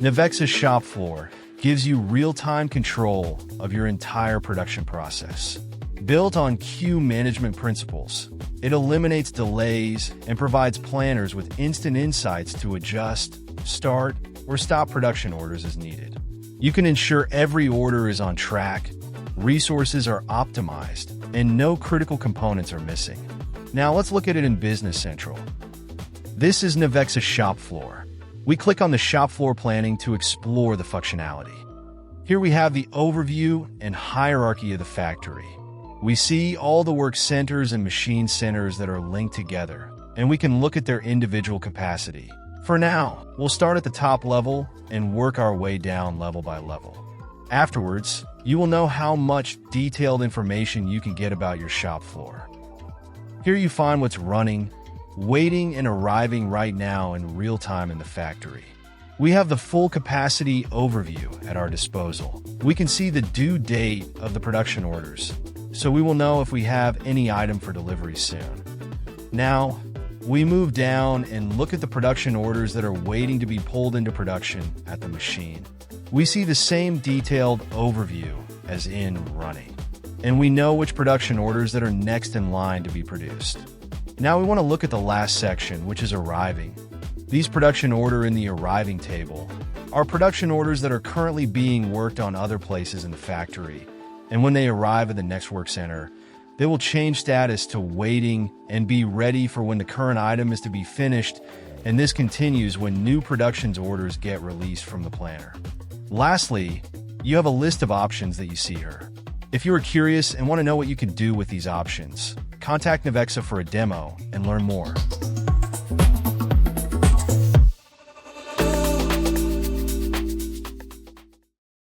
Naveksa ShopFloor gives you real-time control of your entire production process. Built on queue management principles, it eliminates delays and provides planners with instant insights to adjust, start, or stop production orders as needed. You can ensure every order is on track, resources are optimized, and no critical components are missing. Now let's look at it in Business Central. This is Naveksa ShopFloor. We click on the shop floor planning to explore the functionality. Here we have the overview and hierarchy of the factory. We see all the work centers and machine centers that are linked together, and we can look at their individual capacity. For now, we'll start at the top level and work our way down level by level. Afterwards, you will know how much detailed information you can get about your shop floor. Here you find what's running, waiting, and arriving right now in real time in the factory. We have the full capacity overview at our disposal. We can see the due date of the production orders, so we will know if we have any item for delivery soon. Now, we move down and look at the production orders that are waiting to be pulled into production at the machine. We see the same detailed overview as in running, and we know which production orders that are next in line to be produced. Now we want to look at the last section, which is arriving. These production order in the arriving table are production orders that are currently being worked on other places in the factory, and when they arrive at the next work center, they will change status to waiting and be ready for when the current item is to be finished, and this continues when new productions orders get released from the planner. Lastly, you have a list of options that you see here. If you are curious and want to know what you can do with these options, contact Naveksa for a demo and learn more.